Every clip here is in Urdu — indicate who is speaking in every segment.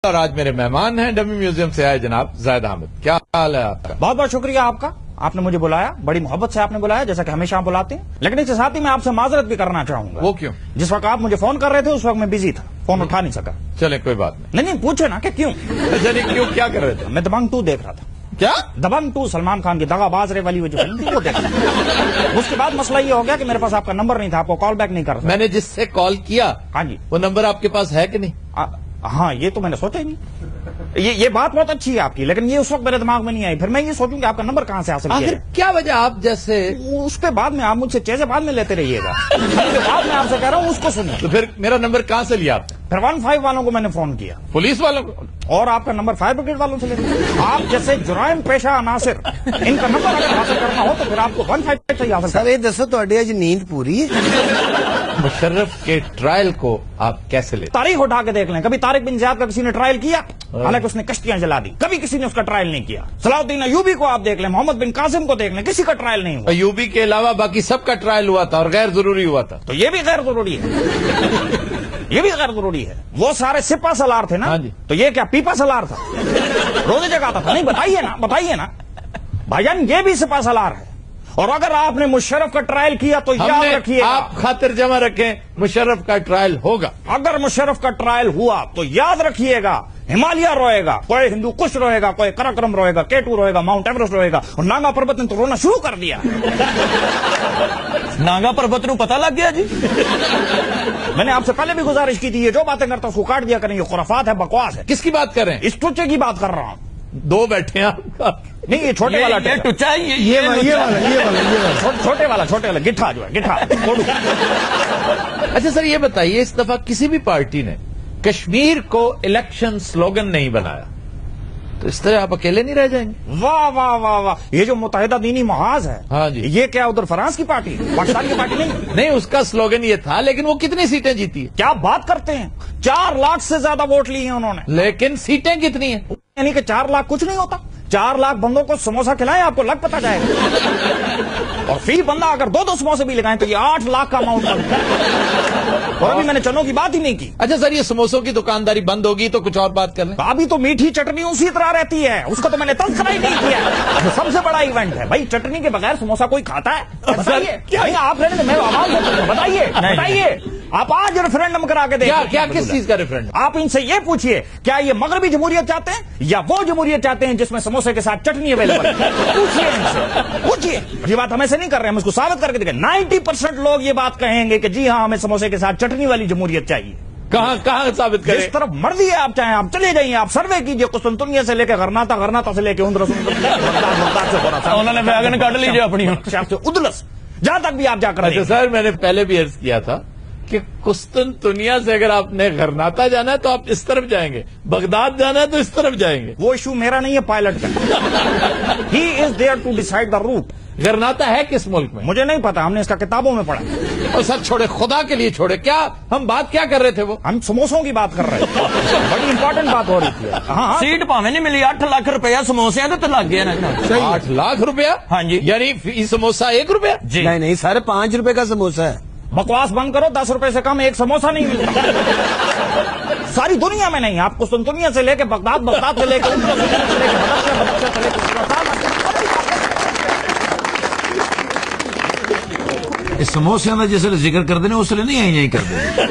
Speaker 1: اور آج میرے مہمان ہیں ڈمی میوزیم سے آئے جناب زاہد احمد. کیا حال ہے آپ کا؟
Speaker 2: بہت بہت شکریہ آپ کا. آپ نے مجھے بلایا, بڑی محبت سے آپ نے بلایا, جیسا کہ ہمیشہ آپ بلاتے ہیں. لیکن اس کے ساتھ ہی میں آپ سے معذرت بھی کرنا چاہوں گا.
Speaker 1: وہ کیوں؟
Speaker 2: جس وقت آپ مجھے فون کر رہے تھے اس وقت میں بزی تھا, فون اٹھا نہیں سکا.
Speaker 1: چلیں کوئی بات نہیں.
Speaker 2: نہیں پوچھے نا کہ کیوں.
Speaker 1: کیوں کیا کر رہے تھے؟
Speaker 2: میں دبنگ 2 دیکھ رہا تھا.
Speaker 1: کیا؟
Speaker 2: دبنگ 2 سلمان خان کی دغا باز رے والی وہ جو فلم تھی وہ دیکھ رہا تھا. اس کے بعد مسئلہ یہ ہو گیا کہ میرے پاس آپ کا نمبر نہیں تھا, آپ کو کال بیک نہیں کر رہا.
Speaker 1: میں نے جس سے کال کیا
Speaker 2: ہاں جی,
Speaker 1: وہ نمبر آپ کے پاس ہے کہ نہیں؟
Speaker 2: ہاں یہ تو میں نے سوچا ہی نہیں. یہ بات بہت اچھی ہے آپ کی, لیکن یہ اس وقت میرے دماغ میں نہیں آئی. پھر میں یہ سوچوں کہ آپ کا نمبر کہاں سے حاصل کیا.
Speaker 1: کیا وجہ آپ جیسے
Speaker 2: اس پہ بعد میں آپ مجھ سے چیزیں بعد میں لیتے رہیے گا. بعد میں آپ سے کہہ رہا ہوں اس کو سنیے.
Speaker 1: تو پھر میرا نمبر کہاں سے لیا آپ نے؟
Speaker 2: پھر 15 والوں کو میں نے فون کیا,
Speaker 1: پولیس والوں کو,
Speaker 2: اور آپ کا نمبر فائر بریگیڈ والوں سے لیتے. آپ جیسے جرائم پیشہ عناصر ان کا نمبر اگر حاصل کرنا ہو تو پھر آپ کو 15 سے حاصل
Speaker 3: سر یہ دسو تھوڑی اج نیند پوری ہے؟
Speaker 1: مشرف کے ٹرائل کو آپ کیسے لیتے؟
Speaker 2: تاریخ اٹھا کے دیکھ لیں. کبھی طارق بن زیاد کا کسی نے ٹرائل کیا؟ حالانکہ اس نے کشتیاں جلا دی. کبھی کسی نے اس کا ٹرائل نہیں کیا. صلاح الدین ایوبی کو آپ دیکھ لیں, محمد بن قاسم کو دیکھ لیں, کسی کا ٹرائل نہیں ہوا.
Speaker 1: ایوبی کے علاوہ باقی سب کا ٹرائل ہوا تھا اور غیر ضروری ہوا تھا.
Speaker 2: تو یہ بھی غیر ضروری ہے. یہ بھی غیر ضروری ہے. وہ سارے سپا سالار تھے نا, تو یہ کیا پیپا سالار تھا؟ روزے جگاتا تھا. نہیں بتائیے نا بھائی جان, یہ بھی سپا سالار ہے. اور اگر آپ نے مشرف کا ٹرائل کیا تو یاد رکھیے,
Speaker 1: آپ خاطر جمع رکھیں, مشرف کا ٹرائل ہوگا.
Speaker 2: اگر مشرف کا ٹرائل ہوا تو یاد رکھیے گا ہمالیہ روئے گا, کوئی ہندو کش روئے گا, کوئی کراکرم روئے گا, کیٹو روئے گا, ماؤنٹ ایوریسٹ روئے گا. اور ناگا پربت نے تو رونا شروع کر دیا.
Speaker 3: ناگا پربت نو پتہ لگ گیا جی.
Speaker 2: میں نے آپ سے پہلے بھی گزارش کی تھی, یہ جو باتیں کرتا اس کو کاٹ دیا کریں, یہ خرافات ہے, بکواس ہے.
Speaker 1: کس کی بات کر رہے ہیں؟
Speaker 2: اس ٹوچے کی بات کر رہا ہوں.
Speaker 1: 2 بیٹھے ہیں آپ.
Speaker 2: نہیں یہ چھوٹے والا
Speaker 3: ٹچا,
Speaker 2: چھوٹے والا گٹھا جو ہے گٹھا.
Speaker 1: اچھا سر یہ بتائیے, اس دفعہ کسی بھی پارٹی نے کشمیر کو الیکشن سلوگن نہیں بنایا, تو اس طرح آپ اکیلے نہیں رہ جائیں گے؟
Speaker 2: واہ واہ واہ واہ, یہ جو متحدہ دینی محاذ ہے,
Speaker 1: ہاں جی,
Speaker 2: یہ کیا ادھر فرانس کی پارٹی, پاکستان کی پارٹی نہیں,
Speaker 1: اس کا سلوگن یہ تھا. لیکن وہ کتنی سیٹیں جیتی ہے؟
Speaker 2: کیا بات کرتے ہیں, 4 لاکھ سے زیادہ ووٹ لیے ہیں انہوں نے.
Speaker 1: لیکن سیٹیں کتنی ہیں؟
Speaker 2: یعنی کہ 4 لاکھ کچھ نہیں ہوتا. 4 لاکھ بندوں کو سموسہ کھلائیں, آپ کو لگ پتا جائے گا. اور فی بندہ اگر 2 سموسے بھی لگائیں تو یہ 8 لاکھ کا اماؤنٹ بنتا ہے. اور ابھی میں نے چنوں کی بات ہی نہیں کی.
Speaker 1: اچھا سر, یہ سموسوں کی دکانداری بند ہوگی تو کچھ اور بات کر لیں.
Speaker 2: ابھی تو میٹھی چٹنی اسی طرح رہتی ہے, اس کا تو میں نے تذکرہ ہی نہیں کیا. سب سے بڑا ایونٹ ہے بھائی, چٹنی کے بغیر سموسہ کوئی کھاتا ہے؟ بتائیے آپ رہنے میں عوام سے بتائیے. آپ آج ریفرینڈم کرا کے دیکھیں.
Speaker 1: کیا کس چیز کا ریفرینڈم؟
Speaker 2: آپ ان سے یہ پوچھیے, کیا یہ مغربی جمہوریت چاہتے ہیں یا وہ جمہوریت چاہتے ہیں جس میں سموسے کے ساتھ چٹنی اویلیبل ہے؟ پوچھیے ان سے, پوچھیے. یہ بات ہمیں سے نہیں کر رہے, ہم اس کو ثابت کر کے دیکھیں. 90% لوگ یہ بات کہیں گے کہ جی ہاں, ہمیں سموسے کے ساتھ چٹنی والی جمہوریت چاہیے.
Speaker 1: کہاں ثابت کریں؟
Speaker 2: جس طرف مرضی ہے آپ چاہیں, آپ چلے جائیے, آپ سروے کیجئے. قسطنطنیہ سے لے کے غرناطہ سے لے کے
Speaker 3: انہوں نے ویگن کاٹ لیجیے اپنی
Speaker 2: ادلس, جہاں تک بھی آپ جا کر.
Speaker 1: اچھا سر, میں نے پہلے بھی عرض کیا تھا کہ قسطنطنیہ سے اگر آپ نے غرناطہ جانا ہے تو آپ اس طرف جائیں گے, بغداد جانا ہے تو اس طرف جائیں گے.
Speaker 2: وہ ایشو میرا نہیں ہے, پائلٹ کا. He is there to decide the route.
Speaker 1: غرناطہ ہے کس ملک میں؟
Speaker 2: مجھے نہیں پتا, ہم نے اس کا کتابوں میں پڑھا.
Speaker 1: اور سر چھوڑے, خدا کے لیے چھوڑے, کیا ہم بات کیا کر رہے تھے؟ وہ
Speaker 2: ہم سموسوں کی بات کر رہے تھے. بڑی امپورٹنٹ بات ہو رہی تھی. ہاں,
Speaker 3: سیٹ پاویں نہیں ملی, 8 لاکھ روپیہ سموسے تو لگ گیا نا.
Speaker 1: 8 لاکھ روپیہ؟
Speaker 3: ہاں جی.
Speaker 1: یعنی فی سموسہ 1 روپیہ؟
Speaker 3: جی
Speaker 4: نہیں سر, 5 روپے کا سموسہ ہے.
Speaker 2: بکواس بند کرو. 10 روپے سے کم ایک سموسہ نہیں ملتا ساری دنیا میں نہیں. آپ قسطنطنیہ سے لے کے بغداد سے لے کے
Speaker 4: اس سموسے میں جیسے ذکر کر دینے اس لیے نہیں یہیں کر دیں.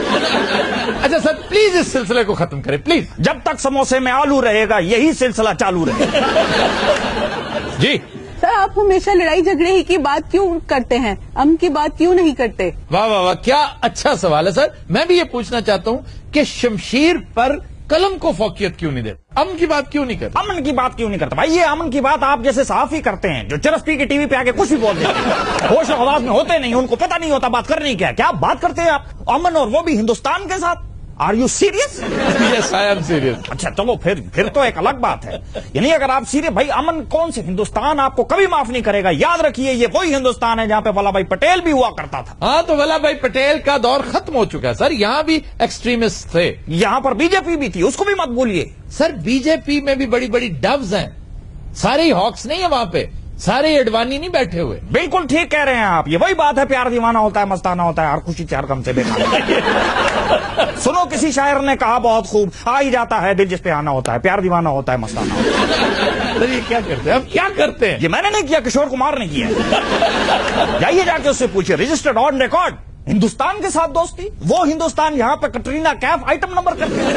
Speaker 1: اچھا سر پلیز اس سلسلے کو ختم کریں پلیز.
Speaker 2: جب تک سموسے میں آلو رہے گا یہی سلسلہ چالو رہے گا.
Speaker 1: جی
Speaker 5: سر, آپ ہمیشہ لڑائی جھگڑے ہی کی بات کیوں کرتے ہیں, امن کی بات کیوں نہیں کرتے؟
Speaker 1: واہ واہ واہ, کیا اچھا سوال ہے سر. میں بھی یہ پوچھنا چاہتا ہوں کہ شمشیر پر قلم کو فوقیت کیوں نہیں دیتے, امن کی بات کیوں نہیں کرتے؟
Speaker 2: امن کی بات کیوں نہیں کرتے بھائی؟ یہ امن کی بات آپ جیسے صحافی کرتے ہیں جو چرس پی کے ٹی وی پہ آ کے کچھ بھی بول دیتے ہیں, ہوش و حواس میں ہوتے نہیں, ان کو پتہ نہیں ہوتا بات کرنی کیا. کیا بات کرتے ہیں آپ امن, اور وہ بھی ہندوستان کے ساتھ؟ Are you serious?
Speaker 1: Yes I am serious.
Speaker 2: اچھا چلو پھر تو ایک الگ بات ہے. یعنی اگر آپ سیریس, بھائی امن کون سے, ہندوستان آپ کو کبھی معاف نہیں کرے گا. یاد رکھیے یہ وہی ہندوستان ہے جہاں پہ ولابھ بھائی پٹیل بھی ہوا کرتا تھا.
Speaker 1: ہاں تو ولابھ بھائی پٹیل کا دور ختم ہو چکا ہے سر, یہاں بھی ایکسٹریمسٹ تھے.
Speaker 2: یہاں پر بی جے پی بھی تھی, اس کو بھی مت بھولیے.
Speaker 1: سر بی جے پی میں بھی بڑی بڑی ڈوز ہیں, سارے ہی ہاکس نہیں ہے وہاں پہ. سارے اڈوانی نہیں بیٹھے ہوئے.
Speaker 2: بالکل ٹھیک کہہ رہے ہیں آپ. یہ وہی بات ہے, پیار دیوانہ ہوتا ہے, مستانہ ہوتا ہے, ہر خوشی چار غم سے بیکار. سنو, کسی شاعر نے کہا بہت خوب, آ ہی جاتا ہے دل جس پہ آنا ہوتا ہے, پیار دیوانہ ہوتا ہے, مستانہ ہوتا ہے.
Speaker 1: سر یہ کیا کرتے ہیں, اب کیا کرتے ہیں؟
Speaker 2: یہ میں نے نہیں کیا, کشور کمار نے کیا. جائیے جا کے اس سے پوچھیے, رجسٹرڈ آن ریکارڈ. ہندوستان کے ساتھ دوستی, وہ ہندوستان یہاں پہ کٹرینہ کیف آئٹم نمبر کرتے ہیں.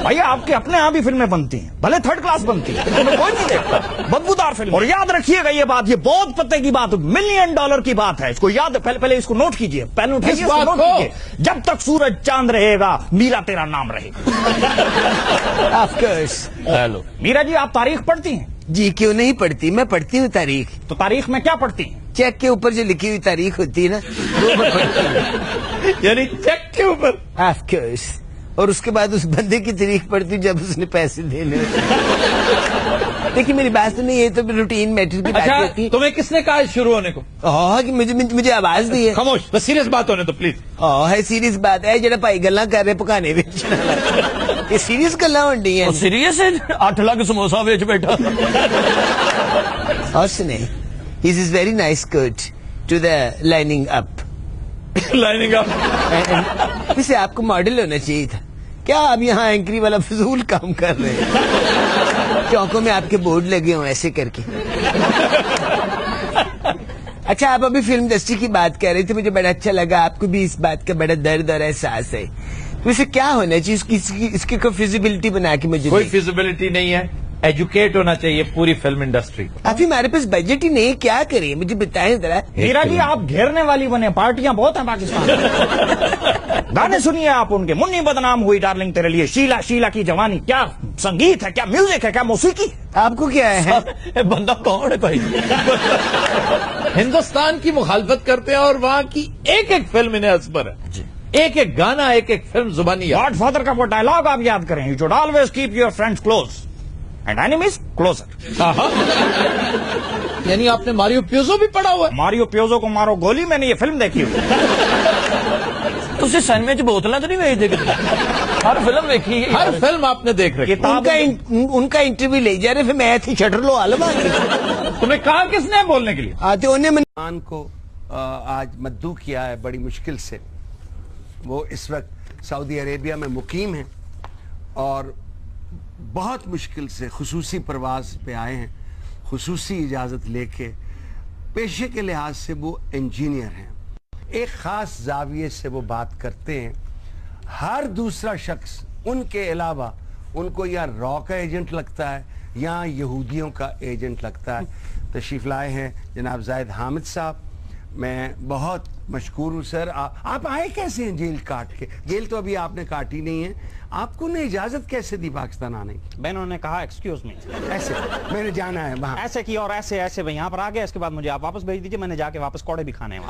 Speaker 2: بھائی آپ کے اپنے یہاں بھی فلمیں بنتی ہیں, بھلے تھرڈ کلاس بنتی ہیں, انہیں کوئی نہیں دیکھتا, بدبودار فلم. اور یاد رکھیے گا یہ بات, یہ بہت پتے کی بات, $1 ملین کی بات ہے. اس کو یاد, پہلے اس کو نوٹ کیجئے, پین اٹھائیے, اس کو نوٹ کیجئے. جب تک سورج چاند رہے گا, میرا تیرا نام رہے گا.
Speaker 6: Of course.
Speaker 1: ہیلو
Speaker 2: میرا جی, آپ تاریخ پڑھتی ہیں؟
Speaker 6: جی کیوں نہیں پڑھتی, میں پڑھتی ہوں تاریخ.
Speaker 2: تو تاریخ میں کیا پڑھتی ہیں؟
Speaker 6: چیک کے اوپر جو لکھی ہوئی تاریخ ہوتی ہے نا, وہ میں پڑھتی ہوں.
Speaker 1: یعنی چیک کے اوپر.
Speaker 6: Of course. اور اس کے بعد اس بندے کی تاریخ پڑھتی ہوں جب اس نے پیسے دینے. دیکھیے میری بات سنیں, یہ تو روٹین میٹر کی بات
Speaker 1: اچھا
Speaker 6: ہوتی ہے.
Speaker 1: تمہیں کس نے کہا شروع ہونے کو؟
Speaker 6: ہاں کہ مجھے آواز دی ہے.
Speaker 1: خاموش, بس سیریس بات ہونے تو پلیز.
Speaker 6: ہاں ہے سیریس بات ہے, جڑا بھائی گلا کر رہے پکانے وچ. یہ سیریس گلا ہونی ہیں.
Speaker 3: سیریس ہے, 8 لاکھ سموسا بیچ بیٹھا.
Speaker 6: اور سنیں, his is very nice coat to the lining up.
Speaker 1: Lining up.
Speaker 6: اسے آپ کو ماڈل ہونا چاہیے تھا. کیا آپ یہاں اینکری والا فضول کام کر رہے ہیں؟ چوکوں میں آپ کے بورڈ لگے ہوں ایسے کر کے. اچھا آپ ابھی فلم انڈسٹری کی بات کر رہے تھے, مجھے بڑا اچھا لگا, آپ کو بھی اس بات کا بڑا درد اور احساس ہے. ویسے کیا ہونا چاہیے اس کی کوئی فیزیبلٹی بنا کے مجھے؟
Speaker 1: کوئی فیزیبلٹی نہیں ہے, ایجوکیٹ ہونا چاہیے پوری فلم انڈسٹری کو.
Speaker 6: ابھی ہمارے پاس بجٹ ہی نہیں, کیا کریں مجھے بتائیں ذرا.
Speaker 2: میرا جی آپ گھیرنے والی بنے, پارٹیاں بہت ہیں پاکستان میں. گانے سنیے آپ ان کے, منی بدنام ہوئی ڈارلنگ تیرے لیے, شیلا شیلا کی جوانی. کیا سنگیت ہے, کیا میوزک ہے, کیا موسیقی.
Speaker 6: آپ کو کیا ہے؟
Speaker 3: بندہ کون ہے بھائی؟
Speaker 1: ہندوستان کی مخالفت کرتے ہیں اور وہاں کی ایک ایک فلم انہیں اثر ہے, ایک ایک گانا, ایک ایک فلم زبانی.
Speaker 2: گاڈ فادر کا وہ ڈائلاگ آپ یاد کریں, you should always keep your friends close and enemies closer.
Speaker 1: یعنی آپ نے ماریو پیوزو بھی پڑھا ہوا ہے؟
Speaker 2: ماریو پیوزو کو مارو گولی, میں نے یہ فلم دیکھی ہوئی.
Speaker 3: تو سینما چ بوتلیں تو نہیں ویچ دے, ہر فلم دیکھی,
Speaker 1: ہر فلم آپ نے دیکھ رکھی.
Speaker 6: ان کا انٹرویو لے جا رہے, پھر میں تھی شٹر لو عالم.
Speaker 1: تمہیں کہا کس نے بولنے کے لیے؟
Speaker 6: آتے انہیں
Speaker 7: مان کو آج مدعو کیا ہے بڑی مشکل سے. وہ اس وقت سعودی عربیہ میں مقیم ہیں اور بہت مشکل سے خصوصی پرواز پہ آئے ہیں, خصوصی اجازت لے کے. پیشے کے لحاظ سے وہ انجینئر ہیں, ایک خاص زاویے سے وہ بات کرتے ہیں. ہر دوسرا شخص ان کے علاوہ ان کو یا را کا ایجنٹ لگتا ہے یا یہودیوں کا ایجنٹ لگتا ہے. تشریف لائے ہیں جناب زاہد حامد صاحب, میں بہت مشکور ہوں سر. آپ آئے کیسے ہیں جیل کاٹ کے؟ جیل تو ابھی آپ نے کاٹی نہیں ہے, آپ کو نے اجازت کیسے دی پاکستان آنے کی؟
Speaker 2: میں انہوں نے کہا ایکسکیوز می,
Speaker 7: ایسے میں نے جانا ہے وہاں,
Speaker 2: ایسے کی اور ایسے ایسے یہاں پر آ گیا, اس کے بعد مجھے آپ واپس بھیج دیجیے, میں نے جا کے واپس کوڑے بھی کھانے ہیں.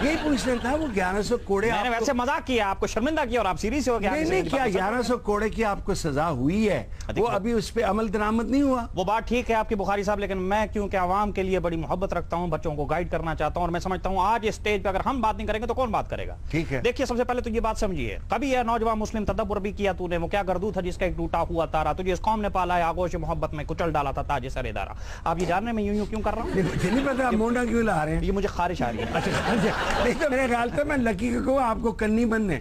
Speaker 7: یہی پوچھنا تھا, وہ 1100 کوڑے
Speaker 2: میں نے ویسے مذاق کیا, آپ کو شرمندہ کیا اور آپ سیریس ہو گیا.
Speaker 7: نہیں کیا 1100 کوڑے کی آپ کو سزا ہوئی ہے, وہ ابھی اس پہ عمل درآمد نہیں ہوا.
Speaker 2: وہ بات ٹھیک ہے آپ کی بخاری صاحب, لیکن میں کیونکہ عوام کے لیے بڑی محبت رکھتا ہوں, بچوں کو گائیڈ کرنا چاہتا ہوں, اور میں سمجھتا ہوں آج اس اسٹیج پہ اگر ہم بات نہیں کریں گے تو کون بات کرے گا.
Speaker 7: ٹھیک ہے,
Speaker 2: دیکھیے سب سے پہلے تو یہ بات سمجھیے, کبھی یہ نوجوان مسلم تدبر بھی کیا تو نے, وہ کیا گردو تھا جس کا ایک ٹوٹا ہوا تارا, تجھے اس قوم نے پالا ہے آغوش محبت میں, کچل ڈالا تھا تاج سر ادارہ. آپ یہ جاننے میں یوں کیوں کر رہا ہوں؟
Speaker 7: نہیں پتا مونڈا کیوں لا رہے ہیں,
Speaker 2: یہ مجھے خارش آ رہی ہے.
Speaker 7: اچھا نہیں تو میرے خیال سے میں لکی کو آپ کو کنی بننے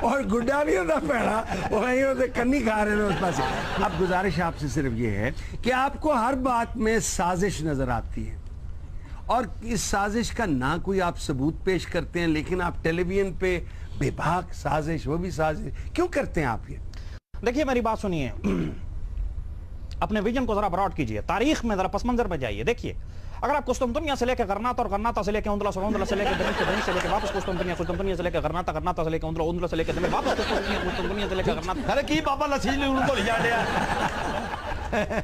Speaker 7: اور گڈا بھی ہوتا پیڑا, وہیں ہوتے کنی کھا رہے ہیں اس پاس. اب گزارش آپ سے صرف یہ ہے کہ آپ کو ہر بات میں سازش نظر آتی ہے, اور اس سازش کا نہ کوئی آپ ثبوت پیش کرتے ہیں, لیکن آپ ٹیلی ویژن پہ بے باک سازش, وہ بھی سازش کیوں کرتے ہیں آپ یہ؟
Speaker 2: دیکھیے میری بات سنیے, اپنے ویژن کو ذرا براڈ کیجئے, تاریخ میں ذرا پس منظر میں جائیے. دیکھیے اگر آپ قسطنطنیہ سے لے کے غرناطہ, اور غرناطہ سے لے کے اندلس, اور اندلس سے لے کے دمشق, دمشق سے لے کے واپس قسطنطنیہ, قسطنطنیہ سے لے کے غرناطہ, غرناطہ سے لے کے اندلس, اندلس سے لے کے دمشق, واپس قسطنطنیہ سے لے کے غرناطہ.
Speaker 3: ارے کی بابا لسی لے ان کو لے جایا.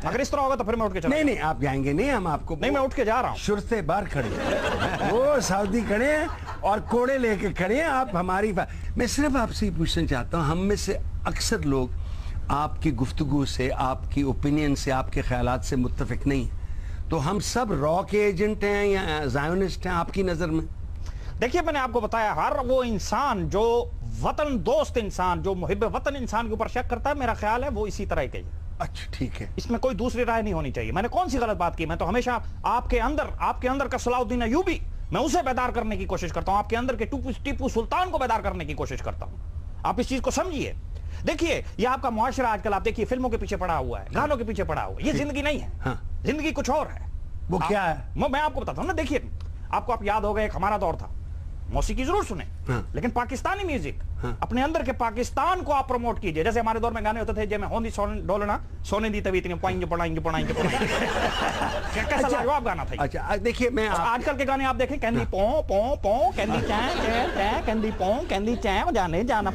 Speaker 2: اگر اس طرح ہوگا تو پھر میں اٹھ کے چلا.
Speaker 7: نہیں آپ جائیں گے نہیں, ہم آپ کو
Speaker 2: نہیں, میں اٹھ کے جا رہا ہوں.
Speaker 7: شرطے بار کھڑے ہیں, وہ سعودی کھڑے ہیں اور کوڑے لے کے کھڑے ہیں, آپ ہماری میں صرف آپ سے ہی پوچھنا چاہتا ہوں, ہم میں سے اکثر لوگ آپ کی گفتگو سے, آپ کی اوپینین سے, آپ کے خیالات سے متفق نہیں, تو ہم سب را کے ایجنٹ ہیں یا زائونسٹ ہیں آپ کی نظر میں؟
Speaker 2: دیکھیے میں نے آپ کو بتایا, ہر وہ انسان جو وطن دوست انسان, جو محب وطن انسان کے اوپر شک کرتا ہے, میرا خیال ہے وہ اسی طرح ہی
Speaker 7: اچھا ٹھیک ہے,
Speaker 2: اس میں کوئی دوسری رائے نہیں ہونی چاہیے. میں نے کون سی غلط بات کی؟ میں تو ہمیشہ آپ کے اندر کا صلاح الدین ایوبی, میں اسے بیدار کرنے کی کوشش کرتا ہوں, آپ کے اندر کے ٹیپو سلطان کو بیدار کرنے کی کوشش کرتا ہوں. آپ اس چیز کو سمجھیے. دیکھیے یہ آپ کا معاشرہ آج کل آپ دیکھیے فلموں کے پیچھے پڑا ہوا ہے, گانوں کے پیچھے پڑا ہوا ہے. یہ زندگی نہیں ہے, زندگی کچھ اور ہے.
Speaker 7: وہ کیا ہے؟
Speaker 2: میں آپ کو بتاتا ہوں نا. دیکھیے آپ یاد ہوگا ایک ہمارا دور تھا, موسیقی ضرور سنیں لیکن پاکستانی میوزک, اپنے اندر کے پاکستان کو آپ پروموٹ کیجئے. جیسے ہمارے دور میں گانے ہوتے تھے جے میں ہوندی ڈولنا سونے دی تویت نہیں پائیں گے پڑھائیں گے کیسا لاجواب گانا تھا.
Speaker 7: اچھا دیکھیے میں
Speaker 2: آج کل کے گانے آپ دیکھیں کیندی پوں پوں پوں کیندی چیں کیندی پوں کیندی چیں جانے جانا,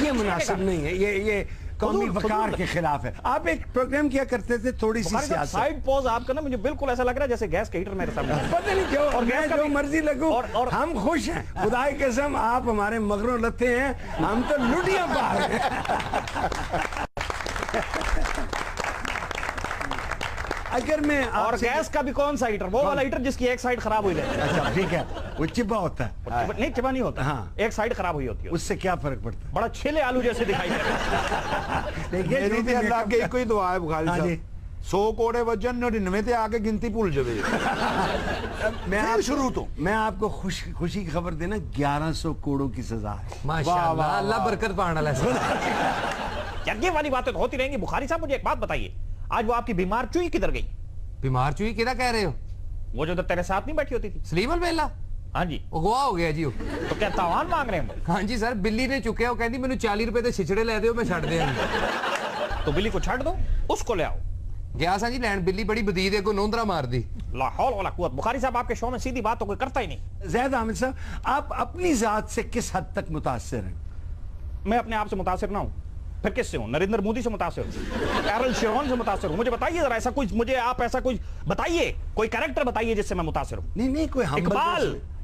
Speaker 7: یہ مناسب نہیں ہے, یہ قومی وقار کے خلاف ہے. آپ ایک پروگرام کیا کرتے تھے تھوڑی سی سیاست,
Speaker 2: سائیڈ پوز آپ کرنا, مجھے بالکل ایسا لگ رہا ہے جیسے گیس کا ہیٹر میرے سامنے.
Speaker 7: پتہ نہیں کیوں, اور میں جو مرضی لگوں ہم خوش ہیں. خدا کی قسم آپ ہمارے مغروں لتے ہیں, ہم تو لٹیاں پا رہے ہیں. اگر میں
Speaker 2: اور گیس کا بھی کون سا ہیٹر؟ وہ والا ہیٹر جس کی ایک سائیڈ خراب ہوئی رہتی ہے.
Speaker 7: اچھا ٹھیک ہے, وہ چپا ہوتا ہے.
Speaker 2: نہیں چپا نہیں ہوتا,
Speaker 7: ہاں
Speaker 2: ایک سائیڈ خراب ہوئی ہوتی ہے.
Speaker 7: اس سے کیا فرق پڑتا ہے؟
Speaker 2: بڑا چھلے آلو جیسے دکھائی
Speaker 8: میری اللہ کے کوئی دعا ہے بخاری صاحب, 100 کوڑے وجن 99 تے آگے گنتی بھول جائے.
Speaker 7: میں شروع تو میں آپ کو خوشی کی خبر دینا, 1100 کوڑوں کی سزا ہے.
Speaker 4: ماشاءاللہ, اللہ برکت پانا لے.
Speaker 2: یہ والی باتیں ہوتی رہیں گی. بخاری صاحب مجھے ایک بات بتائیے, آج وہ آپ کی بیمار چوئی کدھر گئی؟
Speaker 4: بیمار چوئی کدھر کہہ رہے ہو؟
Speaker 2: وہ جو تیرے ساتھ نہیں بیٹھی ہوتی تھی,
Speaker 4: سلیم البیلا.
Speaker 2: ہاں جی,
Speaker 4: اغوا ہو گیا جی.
Speaker 2: تو کیا تاوان مانگ رہے ہیں؟
Speaker 4: ہاں جی سر, بلی نے چکیا, وہ کہندی مینوں 40 روپے تے چھچڑے لے دیو, میں چھڈ دیاں.
Speaker 2: تو بلی کو چھڈ دو, اس کو لے آؤ.
Speaker 4: گیا سا جی لین, بلی بڑی بدید ہے, کو نوندرا مار دی.
Speaker 2: لا حول ولا قوت. بخاری صاحب آپ کے شو میں سیدھی بات تو کوئی کرتا ہی نہیں.
Speaker 7: زید احمد صاحب, آپ اپنی ذات سے کس حد تک متاثر ہیں؟
Speaker 2: میں اپنے آپ سے متاثر نہ ہوں, پھر کس سے ہوں؟ نریندر مودی سے متاثر ہوں, ایرل شیرون سے متاثر ہوں. مجھے بتائیے ذرا ایسا کچھ, مجھے آپ ایسا کچھ بتائیے, کوئی کریکٹر بتائیے جس سے میں متاثر ہوں.
Speaker 7: نہیں کوئی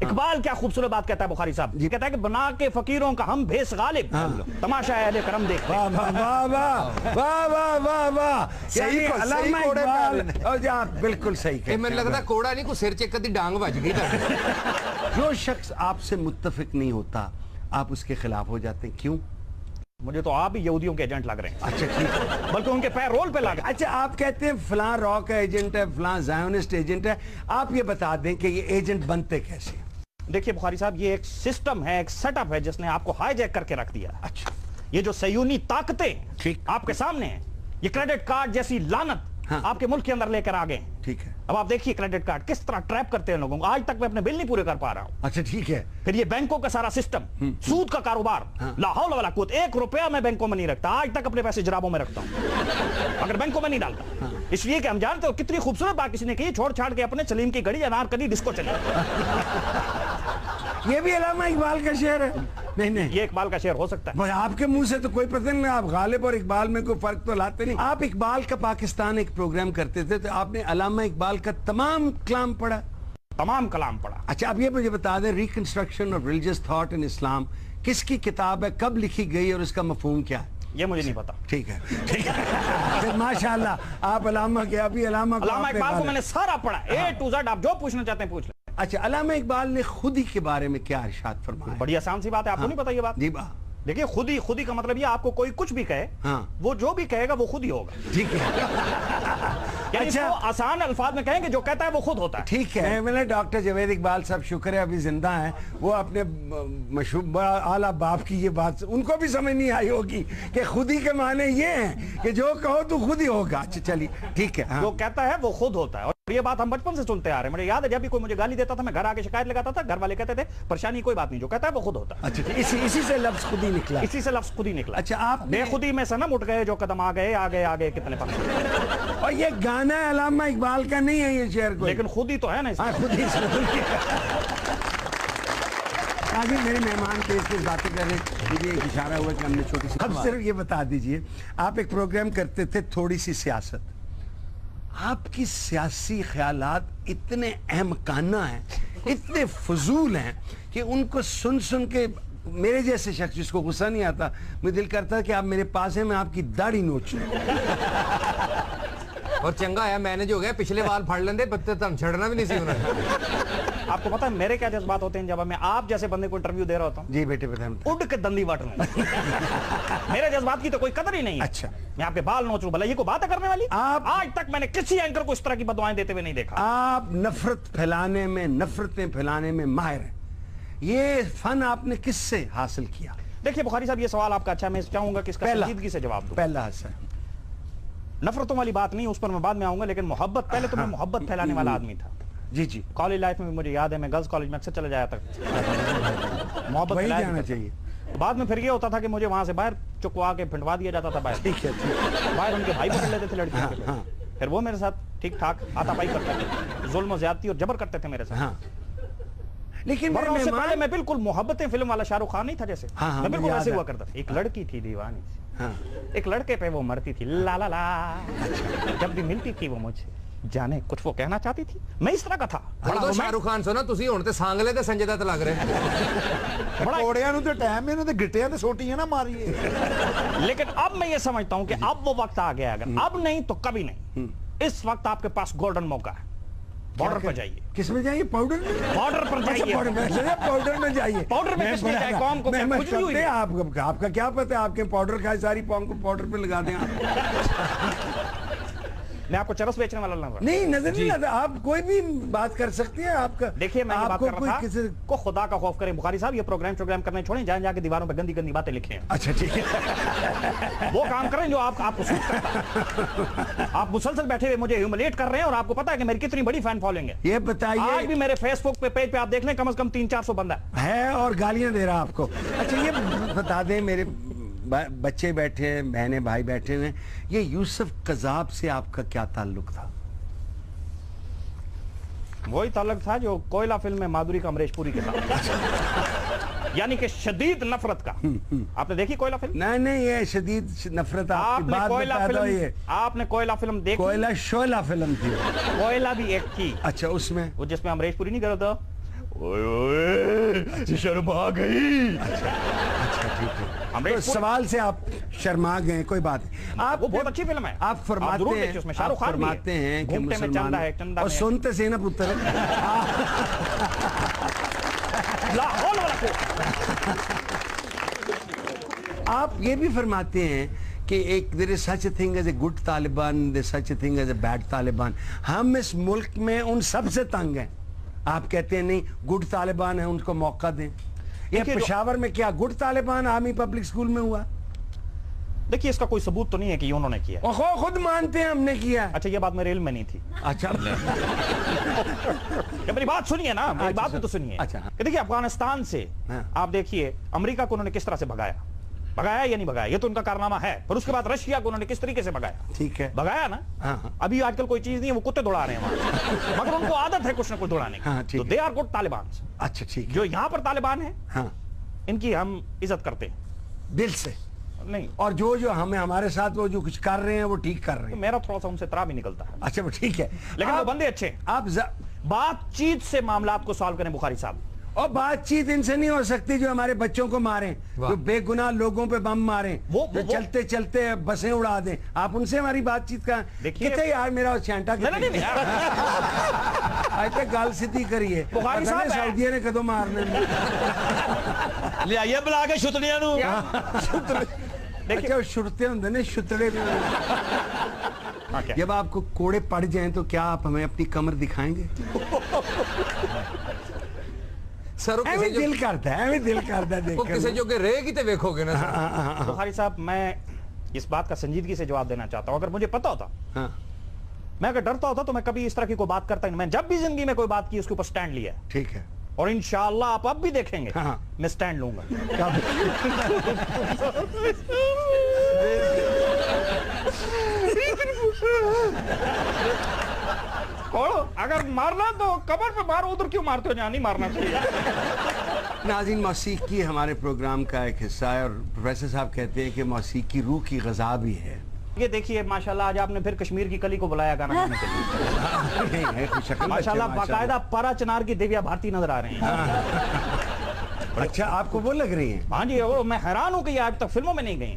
Speaker 2: اقبال کیا خوبصورت بات کہتا ہے بخاری صاحب, یہ کہتا ہے کہ بنا کے فقیروں کا ہم بھیس غالب, تماشا اہل کرم دیکھتے.
Speaker 7: واہ واہ واہ واہ واہ واہ واہ, صحیح علامہ اقبال. بالکل صحیح کہتے ہیں.
Speaker 4: مجھے لگتا ہے کوڑا نہیں, کو سر چ کدی ڈانگ بج گئی.
Speaker 7: جو شخص آپ سے متفق نہیں ہوتا آپ اس کے خلاف ہو جاتے ہیں, کیوں؟
Speaker 2: مجھے تو آپ ہی یہودیوں کے ایجنٹ لگ رہے ہیں.
Speaker 7: اچھا ٹھیک ہے,
Speaker 2: بلکہ ان کے پیر رول پہ لگ رہے ہیں.
Speaker 7: اچھا آپ کہتے ہیں فلاں را کا ایجنٹ ہے, فلاں زائونسٹ ایجنٹ ہے, آپ یہ بتا دیں کہ یہ ایجنٹ بنتے کیسے؟
Speaker 2: دیکھیے بخاری صاحب, یہ ایک سسٹم ہے, ایک سیٹ اپ ہے جس نے آپ کو ہائی جیک کر کے رکھ دیا.
Speaker 7: اچھا,
Speaker 2: یہ جو صہیونی طاقتیں آپ کے سامنے ہیں, یہ کریڈٹ کارڈ جیسی لعنت آپ کے ملک کے اندر لے کر آ گئے ہیں.
Speaker 7: ٹھیک ہے,
Speaker 2: اب آپ دیکھیے کریڈٹ کارڈ کس طرح ٹریپ کرتے ہیں لوگوں کو. آج تک میں اپنے بل نہیں پورے کر پا رہا ہوں.
Speaker 7: اچھا ٹھیک ہے.
Speaker 2: پھر یہ بینکوں کا سارا سسٹم, سود کا کاروبار, لا حول ولا قوت. 1 روپیہ میں بینکوں میں نہیں رکھتا, آج تک اپنے پیسے جرابوں میں رکھتا ہوں, اگر بینکوں میں نہیں ڈالتا. اس لیے کہ ہم جانتے ہو کتنی خوبصورت بات کسی نے کی, چھوڑ چھاڑ کے اپنے سلیم کی گھڑی انارکلی ڈسکو چلی.
Speaker 7: یہ بھی علامہ اقبال کا شعر ہے؟ نہیں
Speaker 2: یہ اقبال کا شعر ہو سکتا ہے.
Speaker 7: آپ کے منہ سے تو کوئی پتہ نہیں, آپ غالب اور اقبال میں کوئی فرق تو لاتے نہیں. آپ اقبال کا پاکستان ایک پروگرام کرتے تھے, تو آپ نے علامہ اقبال کا تمام کلام پڑھا؟
Speaker 2: تمام کلام پڑھا.
Speaker 7: اچھا اب یہ مجھے بتا دیں, reconstruction of religious thought in Islam کس کی کتاب ہے, کب لکھی گئی اور اس کا مفہوم کیا ہے؟
Speaker 2: یہ مجھے نہیں پتا.
Speaker 7: ٹھیک ہے, ماشاءاللہ آپ علامہ کے, ابھی علامہ
Speaker 2: اقبال کو میں نے سارا پڑھا, A to Z. آپ جو پوچھنا چاہتے ہیں پوچھ لیں.
Speaker 7: اچھا, علامہ اقبال نے خودی کے بارے میں کیا ارشاد فرمایا؟
Speaker 2: بڑی آسان سی بات ہے, آپ کو نہیں پتا یہ بات؟
Speaker 7: جی
Speaker 2: دیکھیے, خودی کا مطلب یہ, آپ کو کوئی کچھ بھی کہے, وہ جو بھی کہے گا وہ خود ہی ہوگا.
Speaker 7: ٹھیک ہے,
Speaker 2: یعنی اس کو آسان الفاظ میں کہیں کہ جو کہتا ہے وہ خود ہوتا ہے.
Speaker 7: ٹھیک ہے. میں نے ڈاکٹر جاوید اقبال صاحب, شکر ہے ابھی زندہ ہیں, وہ اپنے مشہور اعلیٰ باپ کی یہ بات ان کو بھی سمجھ نہیں آئی ہوگی کہ خودی کے معنی یہ ہیں کہ جو کہو تو خود ہی ہوگا. اچھا چلیے ٹھیک ہے,
Speaker 2: جو کہتا ہے وہ خود ہوتا ہے. اور یہ بات ہم بچپن سے سنتے آ رہے ہیں. مجھے یاد ہے جب بھی کوئی مجھے گالی دیتا تھا, میں گھر آ کے شکایت لگاتا تھا, گھر والے کہتے تھے پریشانی کوئی بات نہیں, جو کہتا ہے وہ خود ہوتا ہے.
Speaker 7: اچھا, اسی سے لفظ خود ہی نکلا.
Speaker 2: اسی سے لفظ خود ہی نکلا.
Speaker 7: اچھا, آپ
Speaker 2: بے خودی میں صنم اٹھ گئے, جو قدم آگے آگے آگے کتنے پک.
Speaker 7: اور یہ گانا علامہ اقبال کا نہیں ہے یہ شعر کو,
Speaker 2: لیکن خود ہی تو ہے نا.
Speaker 7: خود ہی آگے میرے مہمان کے اس پہ باتیں کر رہے ہیں, مجھے ایک اشارہ ہوا کہ ہم نے چھوٹی سی. اب صرف یہ بتا دیجئے, آپ ایک پروگرام کرتے تھے تھوڑی سی سیاست, آپ کی سیاسی خیالات اتنے احمقانہ ہیں, اتنے فضول ہیں کہ ان کو سن کے میرے جیسے شخص جس کو غصہ نہیں آتا, مجھے دل کرتا ہے کہ آپ میرے پاس ہیں, میں آپ کی داڑھی نوچوں.
Speaker 4: اور چنگا ہے مینج ہو گیا, پچھلے بال پھڑ لیندے, بتے تم چھڑنا بھی نہیں سی ہونا.
Speaker 2: آپ کو پتا ہے میرے کیا جذبات ہوتے ہیں جب میں آپ جیسے بندے کو انٹرویو دے رہا ہوتا ہوں؟
Speaker 6: جی بیٹے بتائیں.
Speaker 2: اڑ کے دندی واٹ رہا ہوں. میرے جذبات کی تو کوئی قدر ہی نہیں ہے.
Speaker 6: اچھا
Speaker 2: میں آپ کے بال نوچ لوں بھلا یہ کو بات کرنے والی؟
Speaker 6: آپ
Speaker 2: آج تک میں نے کسی اینکر کو اس طرح کی بدوائیں دیتے ہوئے نہیں دیکھا.
Speaker 6: آپ نفرت پھیلانے میں نفرتیں پھیلانے میں ماہر ہیں. یہ فن آپ نے کس سے حاصل کیا؟
Speaker 2: دیکھیے بخاری صاحب یہ سوال آپ کا اچھا میں چاہوں گا کہ اس کا سنجیدگی سے جواب دوں.
Speaker 6: پہلا حصہ
Speaker 2: نفرتوں والی بات نہیں اس پر میں بعد میں آؤں گا لیکن محبت پہلے تو میں محبت پھیلانے والا آدمی تھا.
Speaker 6: جی جی
Speaker 2: کالج لائف میں مجھے یاد ہے میں گرلز کالج میں اکثر چلا جایا تھا. محبت
Speaker 6: وہی
Speaker 2: پھیلایا
Speaker 6: جانا
Speaker 2: کرتا تھا.
Speaker 6: چاہیے.
Speaker 2: بعد میں پھر یہ ہوتا تھا کہ مجھے وہاں سے باہر چکوا کے پھنٹوا دیا جاتا تھا باہر.
Speaker 6: ٹھیک ہے
Speaker 2: باہر ان کے بھائی پکڑ لیتے تھے لڑکیوں کے. پھر وہ میرے ساتھ ٹھیک ٹھاک آتا پائی کرتے تھے, ظلم و زیادتی اور جبر کرتے تھے میرے ساتھ.
Speaker 6: لیکن
Speaker 2: اس سے پہلے میں بالکل محبتیں فلم والا شاہ رخ خان نہیں تھا جیسے میں بالکل ویسے ہوا کرتا تھا. ایک لڑکی تھی دیوانی سی, ایک لڑکے پہ وہ مرتی تھی لا لا لا, جب بھی ملتی تھی وہ مجھے جانے کچھ وہ کہنا چاہتی تھی. میں اس طرح کا تھا.
Speaker 9: شاہ رخ خان سو نا تسی ہن تے سانگلے تے سنجے دت لگ رہے
Speaker 8: کوڑیاں نوں تے ٹائم انہاں تے گٹیاں تے سوٹیاں نہ ماریے.
Speaker 2: لیکن اب میں یہ سمجھتا ہوں کہ اب وہ وقت آ گیا, اگر اب نہیں تو کبھی نہیں. اس وقت آپ کے پاس گولڈن موقع ہے. بارڈر پر جائیے.
Speaker 6: کس میں جائیے؟ پاؤڈر میں.
Speaker 2: بارڈر پر جائیے.
Speaker 6: پاؤڈر میں جائیے.
Speaker 2: پاؤڈر میں کس میں جائے قوم کو کچھ نہیں ہوئی.
Speaker 6: آپ کا کیا پتہ ہے آپ کے پاؤڈر کھائے ساری قوم کو پاؤڈر پہ لگا دیں آپ.
Speaker 2: میں آپ کو چرس بیچنے والا
Speaker 6: نہیں نظر نہیں آتا. آپ کوئی بھی بات کر سکتے ہیں. آپ کا
Speaker 2: دیکھیے میں بات کر رہا تھا کو خدا کا خوف کریں. بخاری صاحب یہ پروگرام کرنے چھوڑیں, جائیں جا کے دیواروں پہ گندی گندی باتیں لکھیں.
Speaker 6: اچھا ٹھیک ہے.
Speaker 2: وہ کام کریں جو آپ کو سوٹ کرتا ہے. آپ مسلسل بیٹھے ہوئے مجھے ہیوملیٹ کر رہے ہیں اور آپ کو پتا ہے کہ میری کتنی بڑی فین فالوئنگ ہے.
Speaker 6: یہ بتائیے
Speaker 2: آج بھی میرے فیس بک پہ پیج پہ آپ دیکھ لیں کم از کم 300-400 بندہ
Speaker 6: ہے اور گالیاں دے رہا آپ کو. اچھا یہ بتا دیں, میرے بچے بیٹھے ہیں, بہنیں بھائی بیٹھے ہوئے, یہ یوسف قذاب سے آپ کا کیا تعلق تھا؟
Speaker 2: وہی تعلق تھا جو کوئلہ فلم میں مادھوری کا امریش پوری کے ساتھ, یعنی کہ شدید نفرت کا. آپ نے دیکھی کوئلہ فلم؟
Speaker 6: نہیں یہ شدید نفرت آپ کی بات بتا دو.
Speaker 2: آپ نے کوئلہ فلم دیکھی؟
Speaker 6: کوئلہ شعلہ فلم تھی.
Speaker 2: کوئلہ بھی ایک تھی.
Speaker 6: اچھا اس میں
Speaker 2: وہ جس میں امریش پوری نہیں کر رہا تھا شرما گئی.
Speaker 6: اچھا ٹھیک ہے. سوال سے آپ شرما گئے, کوئی بات نہیں.
Speaker 2: وہ بہت اچھی فلم ہے.
Speaker 6: آپ فرماتے ہیں کہ مسلمان اور سنتے سے نا پتر آپ یہ بھی فرماتے ہیں کہ ایک there is such a thing as a good Taliban, there is such a thing as a bad Taliban. ہم اس ملک میں ان سب سے تنگ ہیں. آپ کہتے ہیں نہیں گڈ طالبان ہیں ان کو موقع دیں. یہ پشاور میں کیا good Taliban army public school میں ہوا؟
Speaker 2: دیکھیے اس کا کوئی ثبوت تو نہیں ہے کہ یہ انہوں نے کیا.
Speaker 6: خود مانتے ہیں ہم نے کیا.
Speaker 2: اچھا یہ بات میرے علم میں نہیں تھی.
Speaker 6: اچھا
Speaker 2: میری بات سنیے نا, میری بات بھی تو سنیے. دیکھیے افغانستان سے آپ دیکھیے امریکہ کو انہوں نے کس طرح سے بھگایا یا نہیں بھگایا, یہ تو ان کا کارنامہ ہے. پھر اس کے بعد رشیا کو انہوں نے کس طریقے سے بھگایا.
Speaker 6: ٹھیک ہے
Speaker 2: بھگایا نا. ابھی آج کل کوئی چیز نہیں ہے, وہ کتے دوڑا رہے ہیں وہاں, مگر ان کو عادت ہے کچھ نہ کچھ دوڑانے کی. تو دے آر گڈ طالبان.
Speaker 6: اچھا ٹھیک.
Speaker 2: جو یہاں پر طالبان ہیں ان کی ہم عزت کرتے ہیں
Speaker 6: دل سے
Speaker 2: نہیں,
Speaker 6: اور جو ہمیں ہمارے ساتھ وہ جو کچھ کر رہے ہیں وہ ٹھیک کر رہے ہیں.
Speaker 2: میرا تھوڑا سا ان سے طرح بھی نکلتا ہے.
Speaker 6: اچھا وہ ٹھیک ہے,
Speaker 2: لیکن وہ بندے اچھے.
Speaker 6: آپ
Speaker 2: بات چیت سے معاملات کو سالو کریں بخاری صاحب.
Speaker 6: اور بات چیت ان سے نہیں ہو سکتی جو ہمارے بچوں کو ماریں, جو بے گناہ لوگوں پہ بم ماریں, جو چلتے چلتے بسیں اڑا دیں. آپ ان سے ہماری بات چیت کا کتنے یار میرا چینٹا آج تک گال سیدھی کریے. سعودیہ نے کدو مارنے
Speaker 3: لے آئیے بلا کے شتڑیاں نو.
Speaker 6: اچھا شرتے ہوں نے شتڑے. جب آپ کو کوڑے پڑ جائیں تو کیا آپ ہمیں اپنی کمر دکھائیں گے؟ دل کرتا ہے
Speaker 9: کسی جو کہ رہے گی تے دیکھو گے نا.
Speaker 2: بخاری صاحب میں اس بات کا سنجیدگی سے جواب دینا چاہتا ہوں. اگر مجھے پتا ہوتا, میں اگر ڈرتا ہوتا تو میں کبھی اس طرح کی کوئی بات کرتا ہی نہیں. میں جب بھی زندگی میں کوئی بات کی اس کے اوپر سٹینڈ لیا ہے.
Speaker 6: ٹھیک ہے.
Speaker 2: اور انشاءاللہ آپ اب بھی دیکھیں گے میں سٹینڈ لوں گا. اگر مارنا تو کمر پہ مارو, ادھر کیوں مارتے ہو جہاں نہیں مارنا چاہیے.
Speaker 6: ناظرین موسیقی ہمارے پروگرام کا ایک حصہ ہے اور پروفیسر صاحب کہتے ہیں کہ موسیقی روح کی غذا بھی ہے.
Speaker 2: یہ دیکھیے ماشاءاللہ آج آپ نے پھر کشمیر کی کلی کو بلایا گانا گانے کے لیے. ماشاءاللہ باقاعدہ پارا چنار کی دیویا بھارتی نظر آ رہے ہیں.
Speaker 6: اچھا آپ کو وہ لگ رہی ہیں؟
Speaker 2: ہاں جی, میں حیران ہوں کہ یہ آج تک فلموں میں نہیں گئی.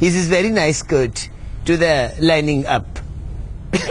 Speaker 7: this is very nice skirt to the lining up.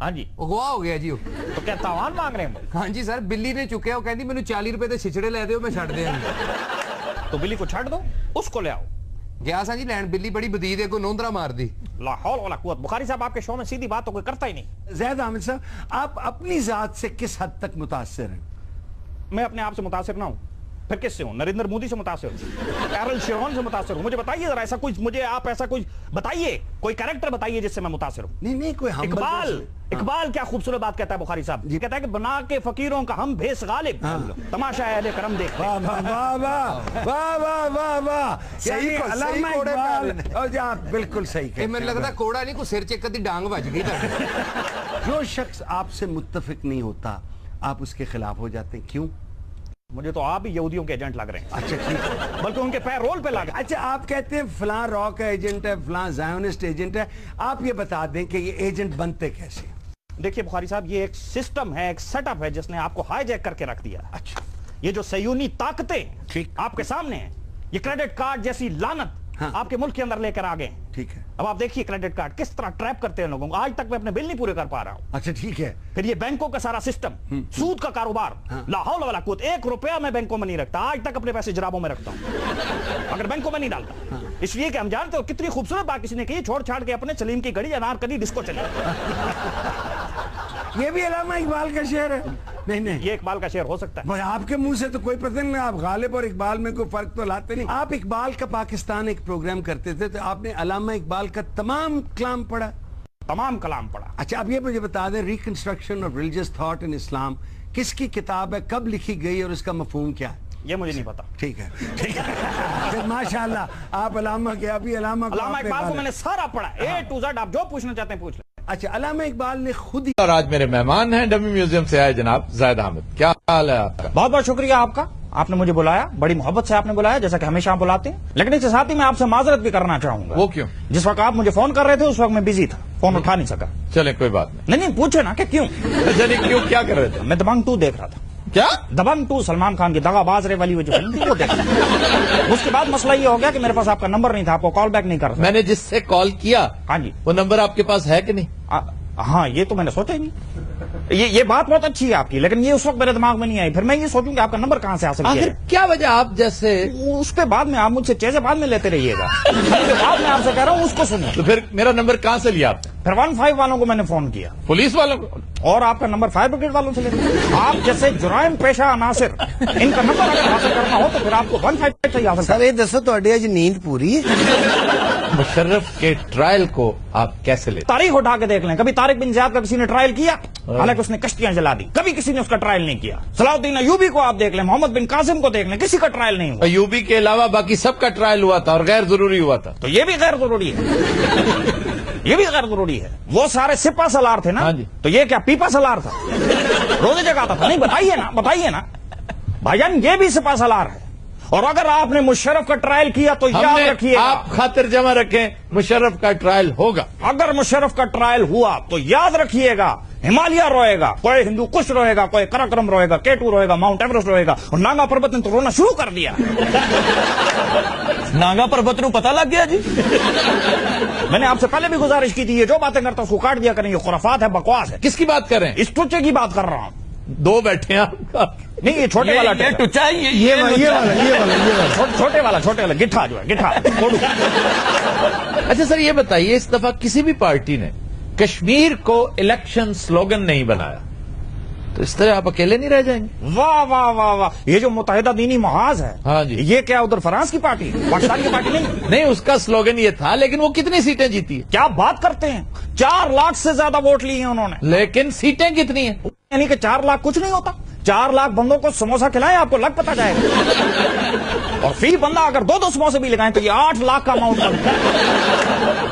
Speaker 2: ہاں جی
Speaker 9: اغوا ہو گیا جی
Speaker 2: تو کیا تاوان مانگ رہے ہیں؟
Speaker 9: ہاں جی سر بلی نے چکیا وہ کہندی مینوں 40 روپے دے چھچڑے لے دیو میں چھڈ دیاں
Speaker 2: تو بلی کو چھڈ دو اس کو لے آؤ
Speaker 9: گیا سا جی لین بلی بڑی بدی دے کو نوندرا مار دی
Speaker 2: لا حول ولا قوت بخاری صاحب آپ کے شو میں سیدھی بات تو کوئی کرتا ہی نہیں
Speaker 6: زید احمد صاحب آپ اپنی ذات سے کس حد تک متاثر ہیں؟
Speaker 2: میں اپنے آپ سے متاثر نہ ہوں پھر کس سے ہوں؟ نریندر مودی سے متاثر ہوں ایرل شیرون سے متاثر ہوں؟ مجھے بتائیے ذرا ایسا کچھ مجھے آپ ایسا کچھ بتائیے کوئی کریکٹر بتائیے جس سے میں متاثر ہوں
Speaker 6: نہیں کوئی
Speaker 2: اقبال کیا خوبصورت بات کہتا ہے بخاری صاحب یہ کہتا ہے کہ بنا کے فقیروں کا ہم بھیس غالب تماشا اہل کرم دیکھ
Speaker 6: واہ واہ واہ واہ واہ واہ واہ صحیح علامہ اقبال بالکل صحیح
Speaker 9: کہ مجھے لگتا کوڑا نہیں کو سر چ کدی ڈانگ بج گئی
Speaker 6: جو شخص آپ سے متفق نہیں ہوتا آپ اس کے خلاف ہو جاتے ہیں کیوں؟
Speaker 2: مجھے تو آپ ہی یہودیوں کے ایجنٹ لگ رہے ہیں
Speaker 6: اچھا ٹھیک
Speaker 2: بلکہ ان کے پیر رول پہ لگ
Speaker 6: اچھا آپ کہتے ہیں فلاں را کا ایجنٹ ہے فلاں زائونسٹ ایجنٹ ہے آپ یہ بتا دیں کہ یہ ایجنٹ بنتے کیسے؟
Speaker 2: دیکھیے بخاری صاحب یہ ایک سسٹم ہے ایک سیٹ اپ ہے جس نے آپ کو ہائی جیک کر کے رکھ دیا
Speaker 6: اچھا
Speaker 2: یہ جو سیونی طاقتیں آپ کے سامنے ہیں یہ کریڈٹ کارڈ جیسی لعنت آپ کے ملک کے اندر لے کر آگئے ہیں
Speaker 6: ٹھیک ہے
Speaker 2: اب آپ دیکھیے کریڈٹ کارڈ کس طرح ٹریپ کرتے ہیں لوگوں کو آج تک میں اپنے بل نہیں پورے کر پا رہا ہوں
Speaker 6: اچھا ٹھیک ہے
Speaker 2: پھر یہ بینکوں کا سارا سسٹم سود کا کاروبار لا حول ولا قوت 1 روپیہ میں بینکوں میں نہیں رکھتا آج تک اپنے پیسے جرابوں میں رکھتا ہوں اگر بینکوں میں نہیں ڈالتا اس لیے کہ ہم جانتے ہو کتنی خوبصورت بات کسی نے کی چھوڑ چھاڑ کے اپنے سلیم کی گھڑی انارکلی ڈسکو چلے
Speaker 6: یہ بھی علامہ اقبال کا شعر ہے نہیں
Speaker 2: یہ اقبال کا شعر ہو سکتا ہے
Speaker 6: آپ کے منہ سے تو کوئی پتہ نہیں آپ غالب اور اقبال میں کوئی فرق تو لاتے نہیں آپ اقبال کا پاکستان ایک پروگرام کرتے تھے تو آپ نے علامہ اقبال کا تمام کلام پڑھا اچھا اب یہ مجھے بتا دیں reconstruction of religious thought in Islam کس کی کتاب ہے کب لکھی گئی اور اس کا مفہوم کیا ہے؟
Speaker 2: یہ مجھے نہیں پتا
Speaker 6: ٹھیک ہے ماشاءاللہ آپ علامہ کے ابھی علامہ
Speaker 2: اقبال کو میں نے سارا پڑھا A to Z آپ جو پوچھنا چاہتے ہیں پوچھ لیں
Speaker 6: اچھا علامہ اقبال نے خود ہی
Speaker 1: اور آج میرے مہمان ہیں ڈمی میوزیم سے آئے جناب زید احمد کیا حال ہے آپ کا؟
Speaker 2: بہت بہت شکریہ آپ کا آپ نے مجھے بلایا بڑی محبت سے آپ نے بلایا جیسا کہ ہمیشہ آپ بلاتے ہیں لیکن اس کے ساتھ ہی میں آپ سے معذرت بھی کرنا چاہوں گا
Speaker 1: وہ کیوں؟
Speaker 2: جس وقت آپ مجھے فون کر رہے تھے اس وقت میں بزی تھا فون اٹھا نہیں سکا
Speaker 1: چلیں کوئی بات
Speaker 2: نہیں پوچھے نا کہ کیوں
Speaker 1: کیوں کیا کر رہے تھے؟
Speaker 2: میں دبنگ 2 دیکھ رہا تھا
Speaker 1: کیا؟
Speaker 2: دبنگ 2 سلمان خان کی دغا باز رے والی وہ جو فلم تھی وہ دیکھ رہا اس کے بعد مسئلہ یہ ہو گیا کہ میرے پاس آپ کا نمبر نہیں تھا آپ کو کال بیک نہیں کر رہا
Speaker 1: میں نے جس سے کال کیا
Speaker 2: ہاں جی
Speaker 1: وہ نمبر آپ کے پاس ہے کہ نہیں؟
Speaker 2: ہاں یہ تو میں نے سوچا ہی نہیں یہ بات بہت اچھی ہے آپ کی لیکن یہ اس وقت میرے دماغ میں نہیں آئی پھر میں یہ سوچوں کہ آپ کا نمبر کہاں سے حاصل کیا
Speaker 1: آخر کیا وجہ آپ جیسے
Speaker 2: اس پہ بعد میں آپ مجھ سے چیزیں بعد میں لیتے رہیے گا بعد میں آپ سے کہہ رہا ہوں اس کو سنیں
Speaker 1: تو پھر میرا نمبر کہاں سے لیا آپ نے؟
Speaker 2: پھر 15 والوں کو میں نے فون کیا
Speaker 1: پولیس والوں کو
Speaker 2: اور آپ کا نمبر فائر بریگیڈ والوں سے لیتے آپ جیسے جرائم پیشہ عناصر ان کا نمبر اگر حاصل کرنا ہو تو پھر آپ کو 15 سے حاصل
Speaker 6: سر یہ دسو تہاڈی اج نیند پوری
Speaker 1: مشرف کے ٹرائل کو آپ کیسے لیتے؟
Speaker 2: تاریخ اٹھا کے دیکھ لیں کبھی طارق بن زیاد کا کسی نے ٹرائل کیا حالانکہ اس نے کشتیاں جلا دی کبھی کسی نے اس کا ٹرائل نہیں کیا صلاح الدین ایوبی کو آپ دیکھ لیں محمد بن قاسم کو دیکھ لیں کسی کا ٹرائل نہیں ہوا
Speaker 1: ایوبی کے علاوہ باقی سب کا ٹرائل ہوا تھا اور غیر ضروری ہوا تھا
Speaker 2: تو یہ بھی غیر ضروری ہے یہ بھی غیر ضروری ہے وہ سارے سپہ سالار تھے نا تو یہ کیا پیپا سالار تھا روزے جگاتا تھا نہیں بتائیے نا بھائی جان یہ بھی سپہ سالار ہے اور اگر آپ نے مشرف کا ٹرائل کیا تو یاد رکھیے
Speaker 1: آپ خاطر جمع رکھیں مشرف کا ٹرائل ہوگا
Speaker 2: اگر مشرف کا ٹرائل ہوا تو یاد رکھیے گا ہمالیہ روئے گا کوئی ہندو کش روئے گا کوئی کراکرم روئے گا K2 روئے گا ماؤنٹ ایوریسٹ روئے گا اور ناگا پربت نے تو رونا شروع کر دیا
Speaker 3: ناگا پربت نو پتہ لگ گیا جی
Speaker 2: میں نے آپ سے پہلے بھی گزارش کی تھی یہ جو باتیں کرتا اس کو کاٹ دیا کریں یہ خرافات ہے بکواس ہے
Speaker 1: کس کی بات کر رہے ہیں؟
Speaker 2: اس ٹوچے کی بات کر رہا ہوں
Speaker 1: دو بیٹھے ہیں آپ
Speaker 2: نہیں یہ چھوٹے والا
Speaker 3: ٹچا
Speaker 2: چھوٹے والا گٹھا جو ہے گٹھا
Speaker 1: اچھا سر یہ بتائیے اس دفعہ کسی بھی پارٹی نے کشمیر کو الیکشن سلوگن نہیں بنایا تو اس طرح آپ اکیلے نہیں رہ جائیں گے؟
Speaker 2: واہ واہ واہ واہ یہ جو متحدہ دینی محاذ ہے
Speaker 1: ہاں جی
Speaker 2: یہ کیا ادھر فرانس کی پارٹی پاکستان کی پارٹی
Speaker 1: نہیں اس کا سلوگن یہ تھا لیکن وہ کتنی سیٹیں جیتی ہے؟
Speaker 2: کیا بات کرتے ہیں 4 لاکھ سے زیادہ ووٹ لیے ہیں انہوں نے
Speaker 1: لیکن سیٹیں کتنی ہیں؟
Speaker 2: یعنی کہ 4 لاکھ کچھ نہیں ہوتا 4 لاکھ بندوں کو سموسا کھلائیں آپ کو لگ پتا جائے گا اور فی بندہ اگر 2 سموسے بھی لگائیں تو یہ 8 لاکھ کا اماؤنٹ بنتا ہے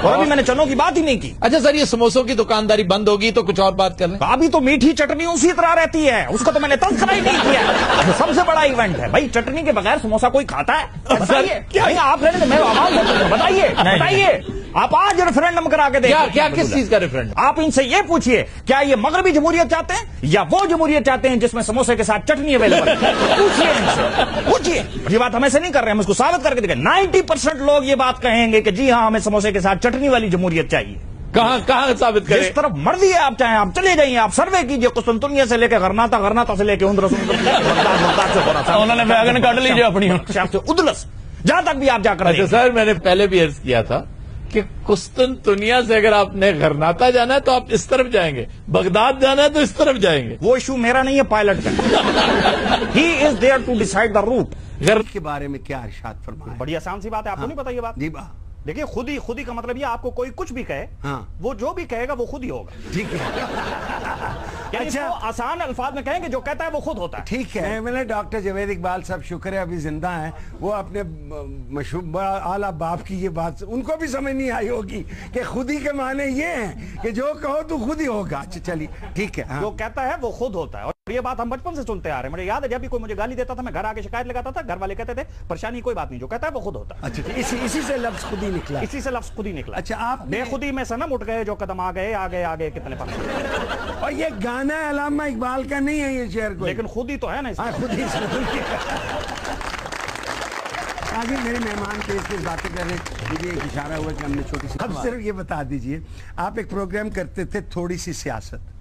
Speaker 2: اور ابھی میں نے چنوں کی بات ہی نہیں کی
Speaker 1: اچھا سر یہ سموسوں کی دکانداری بند ہوگی تو کچھ اور بات کر لیں
Speaker 2: ابھی تو میٹھی چٹنی اسی طرح رہتی ہے اس کو تو میں نے تذکرہ ہی نہیں کیا سب سے بڑا ایونٹ ہے بھائی چٹنی کے بغیر سموسا کوئی کھاتا ہے بتائیے آپ میں بتائیے آپ آج ریفرینڈم کرا کے دیکھیں
Speaker 1: کیا کس چیز کا ریفرینڈم؟
Speaker 2: آپ ان سے یہ پوچھئے کیا یہ مغربی جمہوریت چاہتے ہیں یا وہ جمہوریت چاہتے ہیں جس میں سموسے کے ساتھ چٹنی اویلیبل ہے پوچھئے ان سے پوچھئے یہ بات ہمیں سے نہیں کر رہے ہیں ہم اس کو ثابت کر کے دیکھیں 90% لوگ یہ بات کہیں گے کہ جی ہاں ہمیں سموسے کے ساتھ چٹنی والی جمہوریت چاہیے
Speaker 1: کہاں ثابت کریں؟
Speaker 2: جس طرف مرضی ہے آپ چاہیں آپ چلے جائیے, آپ سروے کیجئے قسطنطنیہ سے لے کے غرناطہ, غرناطہ سے لے کے اندرس,
Speaker 3: انہوں نے ویگن کاٹ لیجیے اپنی
Speaker 2: ادلس, جہاں تک بھی آپ جا کر.
Speaker 1: اچھا سر, میں نے پہلے بھی عرض کیا تھا کہ قسطنطنیہ سے اگر آپ نے غرناطہ جانا ہے تو آپ اس طرف جائیں گے, بغداد جانا ہے تو اس طرف جائیں گے.
Speaker 2: وہ ایشو میرا نہیں ہے, پائلٹ کا. He is there to decide the route.
Speaker 6: غرب کے بارے میں کیا ارشاد فرمائے؟
Speaker 2: بڑی آسان سی بات ہے, آپ کو نہیں پتا یہ بات؟
Speaker 6: جی
Speaker 2: دیکھیے, خود ہی کا مطلب یہ, آپ کو کوئی کچھ بھی کہے, وہ جو بھی کہے گا وہ خود ہی ہوگا.
Speaker 6: ٹھیک ہے.
Speaker 2: اچھا, آسان الفاظ میں کہیں کہ جو کہتا ہے وہ خود ہوتا ہے.
Speaker 6: ٹھیک ہے. میں نے ڈاکٹر جاوید اقبال صاحب, شکر ہے ابھی زندہ ہیں, وہ اپنے مشہور اعلیٰ باپ کی یہ بات ان کو بھی سمجھ نہیں آئی ہوگی کہ خودی کے معنی یہ ہیں کہ جو کہو تو خود ہی ہوگا. اچھا چلیے ٹھیک ہے.
Speaker 2: جو کہتا ہے وہ خود ہوتا ہے, اور یہ بات ہم بچپن سے سنتے آ رہے ہیں. مجھے یاد ہے جب بھی کوئی مجھے گالی دیتا تھا, میں گھر آ کے شکایت لگاتا تھا, گھر والے کہتے تھے پریشانی کوئی بات نہیں, جو کہتا ہے وہ خود ہوتا ہے.
Speaker 6: اچھا, اسی سے لفظ خود ہی نکلا.
Speaker 2: اسی سے لفظ خود ہی نکلا.
Speaker 6: اچھا, آپ
Speaker 2: بے خودی میں صنم اٹھ گئے, جو قدم آگے آگے کتنے پاس.
Speaker 6: اور یہ گانا علامہ اقبال کا نہیں ہے یہ شعر کو,
Speaker 2: لیکن خود ہی تو ہے نا.
Speaker 6: خود ہی. آگے میرے مہمان تیز باتیں کر رہے ہیں, مجھے ایک اشارہ ہوا کہ ہم نے چھوٹی سی. اب صرف یہ بتا دیجئے, آپ ایک پروگرام کرتے تھے تھوڑی سی سیاست,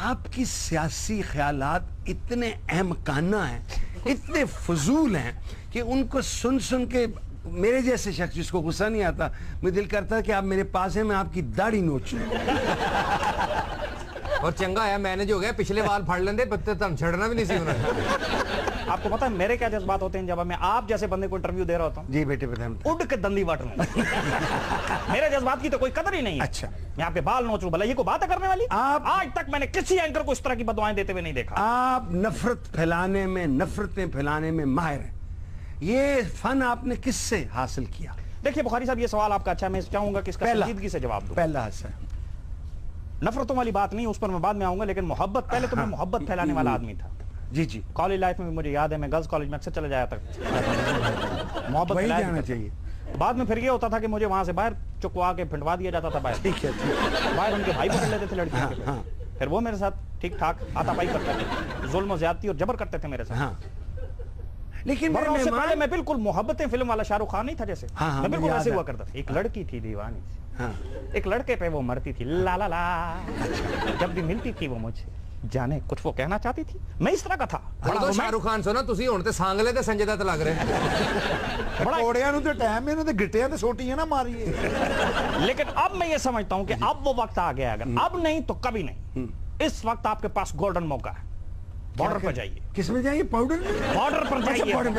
Speaker 6: آپ کی سیاسی خیالات اتنے احمقانہ ہیں, اتنے فضول ہیں کہ ان کو سن کے میرے جیسے شخص جس کو غصہ نہیں آتا, مجھے دل کرتا ہے کہ آپ میرے پاس ہیں, میں آپ کی داڑھی نوچوں.
Speaker 9: اور چنگا ہے مینج ہو گیا, پچھلے بال پھاڑ لیندے پتے تم چھڑنا بھی نہیں سی ہونا.
Speaker 2: آپ کو پتا ہے میرے کیا جذبات ہوتے ہیں جب میں آپ جیسے بندے کو انٹرویو دے رہا ہوتا ہوں؟
Speaker 6: جی بیٹے بتائیں.
Speaker 2: اڑ کے دندی واٹ لوں. میرے جذبات کی تو کوئی قدر ہی نہیں ہے.
Speaker 6: اچھا,
Speaker 2: میں آپ کے بال نوچوں, بھلا یہ کوئی بات ہے کرنے والی؟ آج تک میں نے کسی اینکر کو اس طرح کی بدوائیں دیتے ہوئے نہیں دیکھا.
Speaker 6: آپ نفرت پھیلانے میں, نفرتیں پھیلانے میں ماہر ہیں. یہ فن آپ نے کس سے حاصل کیا؟
Speaker 2: دیکھیے بخاری صاحب, یہ سوال آپ کا اچھا, میں چاہوں گا کہ اس کا سنجیدگی سے جواب دوں.
Speaker 6: پہلا حصہ
Speaker 2: نفرتوں والی بات نہیں, اس پر میں بعد میں آؤں گا, لیکن محبت, پہلے تو میں محبت پھیلانے والا آدمی تھا.
Speaker 6: جی
Speaker 2: کالج لائف میں مجھے یاد ہے, میں گرلز کالج میں اکثر چلا جایا تھا. محبت
Speaker 6: جانا چاہیے.
Speaker 2: بعد میں پھر یہ ہوتا تھا کہ مجھے وہاں سے باہر چکوا کے پھنٹوا دیا جاتا تھا باہر.
Speaker 6: ٹھیک ہے,
Speaker 2: باہر ان کے بھائی پکڑ لیتے تھے لڑکیوں کے, پھر وہ میرے ساتھ ٹھیک ٹھاک آتا پائی کرتے تھے, ظلم و زیادتی اور جبر کرتے تھے میرے ساتھ. لیکن اس سے پہلے میں بالکل محبتیں فلم والا شاہ رخ خان نہیں تھا جیسے, میں بالکل ایسے ہوا کرتا تھا. ایک لڑکی تھی دیوانی, ایک لڑکے پہ وہ مرتی تھی, لا لا لا, جب بھی ملتی تھی وہ مجھے, جانے کچھ وہ کہنا چاہتی تھی, میں اس طرح کا تھا.
Speaker 9: شاہ رخ خان سونا تسی ہن تے سانگلے تے سنجے دت لگ رہے
Speaker 8: پکوڑیاں نوں تے ٹائم انہاں تے گٹیاں تے سوٹیاں نہ ماریے.
Speaker 2: لیکن اب میں یہ سمجھتا ہوں کہ اب وہ وقت آ گیا, اگر اب نہیں تو کبھی نہیں. اس وقت آپ کے پاس گولڈن موقع ہے, بارڈر پر جائیے.
Speaker 6: کس میں جائیے؟ پاؤڈر میں.
Speaker 2: بارڈر پر جائیے,
Speaker 6: پاؤڈر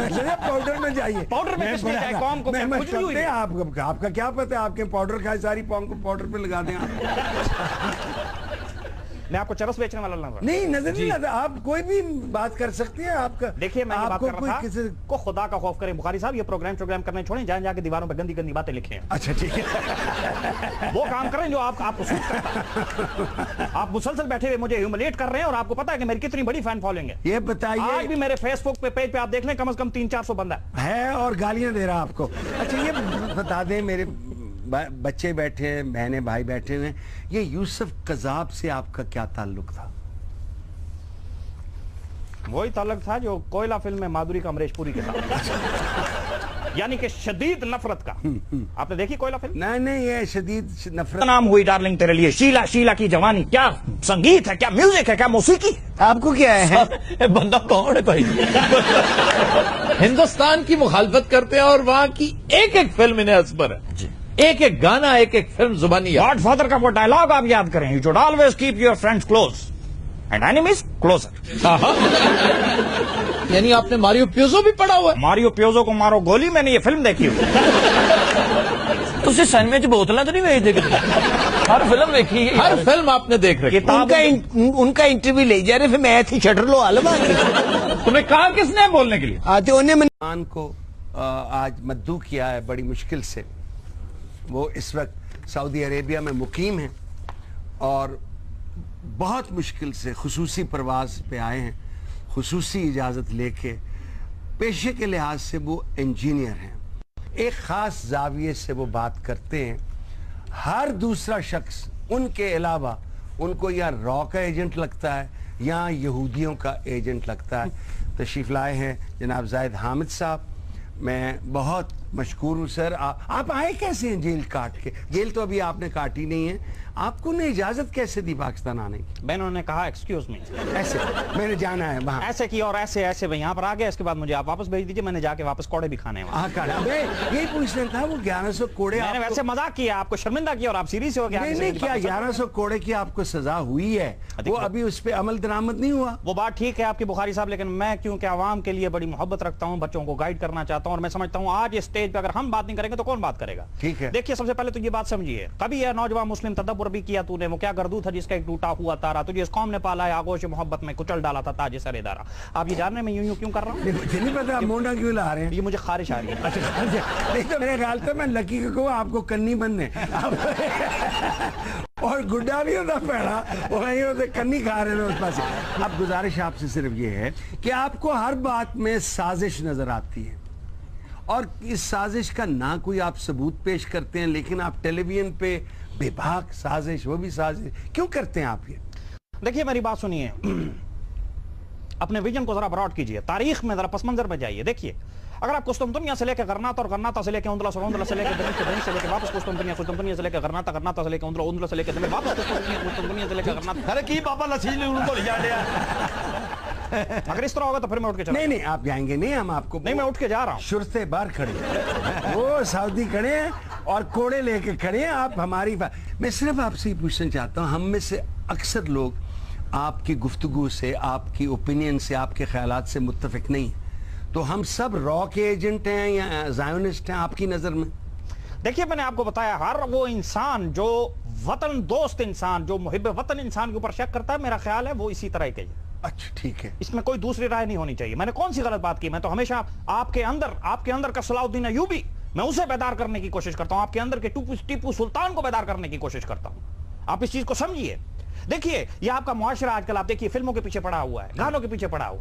Speaker 6: میں جائیے.
Speaker 2: پاؤڈر میں کس میں جائے, قوم کو کچھ نہیں ہوئی.
Speaker 6: آپ کا کیا پتہ ہے, آپ کے پاؤڈر کھائے ساری قوم کو پاؤڈر پہ لگا دیں.
Speaker 2: میں آپ کو چرس بیچنے والا لگ رہا
Speaker 6: نہیں, نظر نہیں آتا. آپ کوئی بھی بات کر سکتے ہیں. آپ کا
Speaker 2: دیکھیے, میں یہ بات کر رہا تھا کو خدا کا خوف کریں. بخاری صاحب, یہ پروگرام کرنے چھوڑیں, جا کے دیواروں پہ گندی گندی باتیں لکھیں.
Speaker 6: اچھا ٹھیک ہے,
Speaker 2: وہ کام کریں جو آپ کو سوٹ کرتا ہے. آپ مسلسل بیٹھے ہوئے مجھے ہیوملیٹ کر رہے ہیں, اور آپ کو پتا ہے کہ میری کتنی بڑی فین فالوئنگ ہے.
Speaker 6: یہ بتائیے,
Speaker 2: آج بھی میرے فیس بک پہ پیج پہ آپ دیکھ لیں, کم از کم 300-400 بندہ
Speaker 6: ہے اور گالیاں دے رہا آپ کو. اچھا یہ بتا دیں, میرے بچے بیٹھے ہیں, بہنیں بھائی بیٹھے ہوئے, یہ یوسف قذاب سے آپ کا کیا تعلق تھا؟
Speaker 2: وہی تعلق تھا جو کوئلہ فلم میں مادھوری کا امریش پوری کے ساتھ, یعنی کہ شدید نفرت کا. آپ نے دیکھی کوئلہ فلم؟
Speaker 6: نہیں, یہ شدید نفرت.
Speaker 2: نام ہوئی ڈارلنگ تیرے لیے, شیلا کی جوانی. کیا سنگیت ہے, کیا میوزک ہے, کیا موسیقی.
Speaker 6: آپ کو کیا ہے,
Speaker 3: بندہ کون ہے بھائی؟
Speaker 1: ہندوستان کی مخالفت کرتے ہیں اور وہاں کی ایک ایک فلم انہیں ازبر ہے, ایک ایک گانا, ایک ایک فلم زبانی.
Speaker 2: گاڈ فادر کا وہ ڈائلاگ آپ یاد کریں, you should always keep your friends close and enemies closer.
Speaker 1: یعنی آپ نے ماریو پیوزو بھی پڑھا ہوا ہے؟
Speaker 2: ماریو پیوزو کو مارو گولی, میں نے یہ فلم دیکھی ہوئی.
Speaker 3: تسی سینما وچ بوتلاں تو نہیں ویچدے کتے؟ ہر فلم دیکھی,
Speaker 1: ہر فلم آپ نے دیکھ رکھی.
Speaker 6: ان کا انٹرویو لے جا رہے, پھر میں ایسی شٹر لو علم.
Speaker 1: تمہیں کہا کس نے بولنے کے لیے؟
Speaker 6: آتے انہیں من کو آج مدعو کیا ہے بڑی مشکل سے. وہ اس وقت سعودی عربیہ میں مقیم ہیں اور بہت مشکل سے خصوصی پرواز پہ آئے ہیں, خصوصی اجازت لے کے. پیشے کے لحاظ سے وہ انجینئر ہیں, ایک خاص زاویے سے وہ بات کرتے ہیں. ہر دوسرا شخص ان کے علاوہ ان کو یا را کا ایجنٹ لگتا ہے یا یہودیوں کا ایجنٹ لگتا ہے. تشریف لائے ہیں جناب زاہد حامد صاحب. میں بہت مشکور ہوں سر. آپ آئے کیسے ہیں جیل کاٹ کے؟ جیل تو ابھی آپ نے کاٹی نہیں ہے. آپ کو نے اجازت کیسے دی پاکستان آنے کی؟
Speaker 2: بہنوں نے کہا ایکسکیوز می,
Speaker 6: ایسے میں نے جانا ہے وہاں,
Speaker 2: ایسے کی اور ایسے میں یہاں پر آ گیا, اس کے بعد مجھے آپ واپس بھیج دیجیے, میں نے جا کے واپس کوڑے بھی کھانے ہیں.
Speaker 6: یہی پوچھنا تھا, وہ 1100 کوڑے
Speaker 2: میں نے ویسے مذاق کیا, آپ کو شرمندہ کیا اور آپ سیریس ہو گیا.
Speaker 6: نہیں کیا 1100 کوڑے کی آپ کو سزا ہوئی ہے, وہ ابھی اس پہ عمل درآمد نہیں ہوا.
Speaker 2: وہ بات ٹھیک ہے آپ کی بخاری صاحب, لیکن میں کیونکہ عوام کے لیے بڑی محبت رکھتا ہوں, بچوں کو گائیڈ کرنا چاہتا ہوں, اور میں سمجھتا ہوں آج اسٹیج پہ اگر ہم بات نہیں کریں گے تو کون بات کرے گا.
Speaker 6: ٹھیک ہے,
Speaker 2: دیکھیے سب سے پہلے تو یہ بات سمجھیے, کبھی یہ نوجوان مسلم تدبر بھی کیا تو نے, وہ کیا گردو تھا جس کا ایک ٹوٹا ہوا تارا, تجھے اس قوم نے پالا ہے آغوش محبت میں, کچل ڈالا تھا تاج سر ادارہ. آپ یہ جاننے میں یوں کیوں کر رہا ہوں؟
Speaker 6: مجھے نہیں پتا مونڈا کیوں لا رہے ہیں,
Speaker 2: یہ مجھے خارش آ رہی ہے.
Speaker 6: نہیں تو میرے خیال تھا میں لکی کو کہوں آپ کو کنی بننے, اور گڈا نہیں ہوتا پیڑا, وہ نہیں ہوتے کنی کھا رہے ہیں اس پاس. اب گزارش آپ سے صرف یہ ہے کہ آپ کو ہر بات میں سازش نظر آتی ہے, اور اس سازش کا نہ کوئی آپ ثبوت پیش کرتے ہیں, لیکن آپ ٹیلی ویژن پہ بے باک سازش, وہ بھی سازش کیوں کرتے ہیں آپ یہ؟
Speaker 2: دیکھیے میری بات سنیے, اپنے ویژن کو ذرا براڈ کیجئے, تاریخ میں ذرا پس منظر میں جائیے. دیکھیے اگر آپ قسطنطنیہ سے لے کے غرناطہ, اور غرناطہ سے لے کے اندلس, اور اندلس سے لے کے دمشق, دمشق سے لے کے واپس قسطنطنیہ, قسطنطنیہ سے لے کے غرناطہ, غرناطہ سے لے کے اندلس, اندلس سے لے کے دمشق, واپس قسطنطنیہ, قسطنطنیہ سے لے کے غرناطہ.
Speaker 3: ارے کی بابا لسی نے ان کو لے جا لیا.
Speaker 2: اگر اس طرح ہوگا تو پھر میں اٹھ کے چلا.
Speaker 6: نہیں آپ جائیں گے نہیں, ہم آپ کو
Speaker 2: نہیں, میں اٹھ کے جا رہا ہوں.
Speaker 6: شرتے بار کھڑے ہیں, وہ سعودی کھڑے ہیں اور کوڑے لے کے کھڑے ہیں, آپ ہماری میں صرف آپ سے یہ پوچھنا چاہتا ہوں, ہم میں سے اکثر لوگ آپ کی گفتگو سے, آپ کی اوپینین سے, آپ کے خیالات سے متفق نہیں, تو ہم سب را کے ایجنٹ ہیں یا زائونسٹ ہیں آپ کی نظر میں؟
Speaker 2: دیکھیے میں نے آپ کو بتایا, ہر وہ انسان جو وطن دوست انسان, جو محب وطن انسان کے اوپر شک کرتا ہے, میرا خیال ہے وہ اسی طرح ہی کہے.
Speaker 6: اچھا ٹھیک ہے,
Speaker 2: اس میں کوئی دوسری رائے نہیں ہونی چاہیے. میں نے کون سی غلط بات کی؟ میں تو ہمیشہ آپ کے اندر کا صلاح الدین ایوبی, میں اسے بیدار کرنے کی کوشش کرتا ہوں, آپ کے اندر کے ٹیپو سلطان کو بیدار کرنے کی کوشش کرتا ہوں. آپ اس چیز کو سمجھیے. دیکھیے یہ آپ کا معاشرہ آج کل آپ دیکھیے فلموں کے پیچھے پڑا ہوا ہے, گانوں کے پیچھے پڑا ہوا ہے.